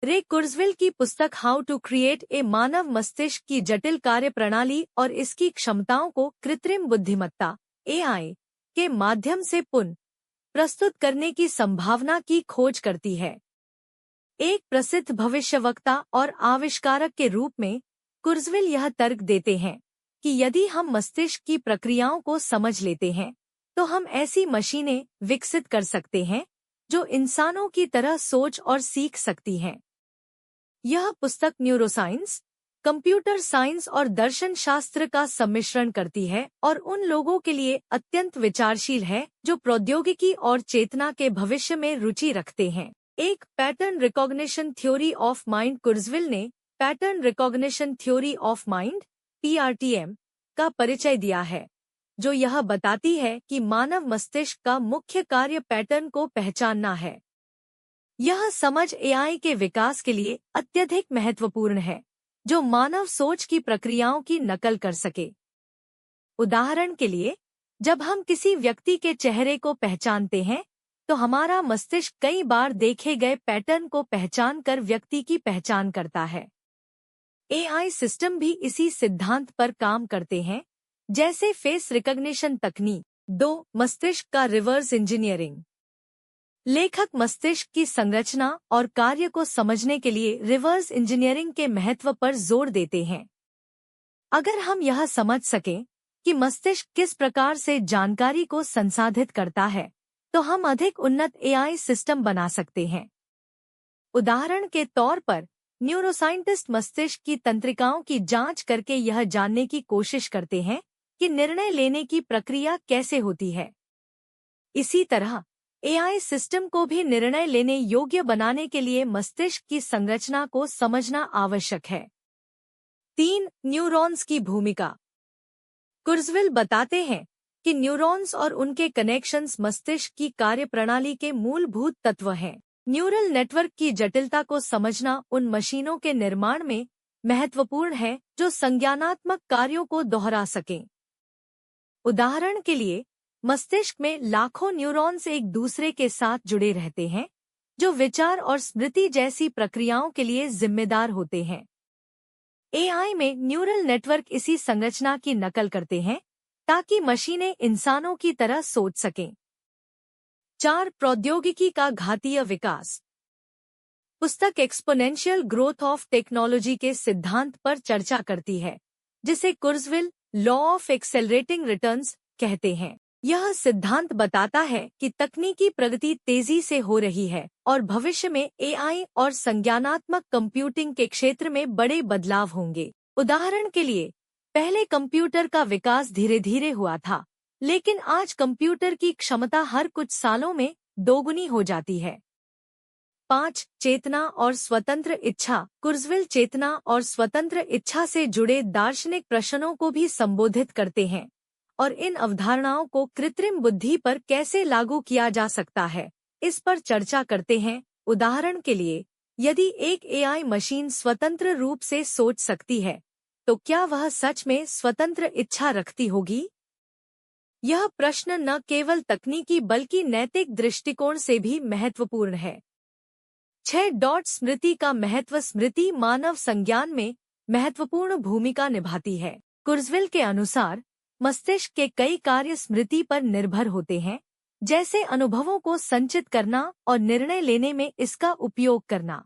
रे कुर्जवेल की पुस्तक हाउ टू क्रिएट ए मानव मस्तिष्क की जटिल कार्य प्रणाली और इसकी क्षमताओं को कृत्रिम बुद्धिमत्ता (AI) के माध्यम से पुनः प्रस्तुत करने की संभावना की खोज करती है। एक प्रसिद्ध भविष्यवक्ता और आविष्कारक के रूप में कुर्जवेल यह तर्क देते हैं कि यदि हम मस्तिष्क की प्रक्रियाओं को समझ लेते हैं तो हम ऐसी मशीनें विकसित कर सकते हैं जो इंसानों की तरह सोच और सीख सकती हैं। यह पुस्तक न्यूरोसाइंस, कंप्यूटर साइंस और दर्शन शास्त्र का सम्मिश्रण करती है और उन लोगों के लिए अत्यंत विचारशील है जो प्रौद्योगिकी और चेतना के भविष्य में रुचि रखते हैं। एक pattern recognition theory of mind. Kurzweil ने pattern recognition theory of mind (PRTM) का परिचय दिया है, जो यह बताती है कि मानव मस्तिष्क का मुख्य कार्य पैटर्न को पहचानना है। यह समझ AI के विकास के लिए अत्यधिक महत्वपूर्ण है, जो मानव सोच की प्रक्रियाओं की नकल कर सके। उदाहरण के लिए, जब हम किसी व्यक्ति के चेहरे को पहचानते हैं, तो हमारा मस्तिष्क कई बार देखे गए पैटर्न को पहचान कर व्यक्ति की पहचान करता है। AI सिस्टम भी इसी सिद्धांत पर काम करते हैं, जैसे फेस रिकॉग्निशन तकनीक। 2. मस्तिष्क का रिवर्स इंजीनियरिंग। लेखक मस्तिष्क की संरचना और कार्य को समझने के लिए रिवर्स इंजीनियरिंग के महत्व पर जोर देते हैं। अगर हम यह समझ सकें कि मस्तिष्क किस प्रकार से जानकारी को संसाधित करता है, तो हम अधिक उन्नत AI सिस्टम बना सकते हैं। उदाहरण के तौर पर, न्यूरोसाइंटिस्ट मस्तिष्क की तंत्रिकाओं की जांच करके यह जानने की कोशिश करते हैं कि निर्णय लेने की प्रक्रिया कैसे होती है। इसी तरह AI सिस्टम को भी निर्णय लेने योग्य बनाने के लिए मस्तिष्क की संरचना को समझना आवश्यक है। 3. न्यूरॉन्स की भूमिका। कुर्जवेल बताते हैं कि न्यूरॉन्स और उनके कनेक्शंस मस्तिष्क की कार्यप्रणाली के मूलभूत तत्व हैं। न्यूरल नेटवर्क की जटिलता को समझना उन मशीनों के निर्माण में महत्वपूर्ण है जो संज्ञानात्मक कार्यों को दोहरा सकें। उदाहरण के लिए, मस्तिष्क में लाखों न्यूरॉन्स एक दूसरे के साथ जुड़े रहते हैं, जो विचार और स्मृति जैसी प्रक्रियाओं के लिए जिम्मेदार होते हैं। AI में न्यूरल नेटवर्क इसी संरचना की नकल करते हैं ताकि मशीनें इंसानों की तरह सोच सकें। 4. प्रौद्योगिकी का घातीय विकास। पुस्तक एक्सपोनेंशियल ग्रोथ ऑफ टेक्नोलॉजी के सिद्धांत पर चर्चा करती है, जिसे कुर्जवेल लॉ ऑफ एक्सेलरेटिंग रिटर्न्स कहते हैं। यह सिद्धांत बताता है कि तकनीकी प्रगति तेजी से हो रही है और भविष्य में AI और संज्ञानात्मक कंप्यूटिंग के क्षेत्र में बड़े बदलाव होंगे। उदाहरण के लिए, पहले कंप्यूटर का विकास धीरे धीरे हुआ था, लेकिन आज कंप्यूटर की क्षमता हर कुछ सालों में दोगुनी हो जाती है। 5. चेतना और स्वतंत्र इच्छा। कुर्जवेल चेतना और स्वतंत्र इच्छा से जुड़े दार्शनिक प्रश्नों को भी संबोधित करते हैं और इन अवधारणाओं को कृत्रिम बुद्धि पर कैसे लागू किया जा सकता है, इस पर चर्चा करते हैं। उदाहरण के लिए, यदि एक AI मशीन स्वतंत्र रूप से सोच सकती है, तो क्या वह सच में स्वतंत्र इच्छा रखती होगी? यह प्रश्न न केवल तकनीकी बल्कि नैतिक दृष्टिकोण से भी महत्वपूर्ण है। 6. स्मृति का महत्व। स्मृति मानव संज्ञान में महत्वपूर्ण भूमिका निभाती है। कुर्जवेल के अनुसार, मस्तिष्क के कई कार्य स्मृति पर निर्भर होते हैं, जैसे अनुभवों को संचित करना और निर्णय लेने में इसका उपयोग करना।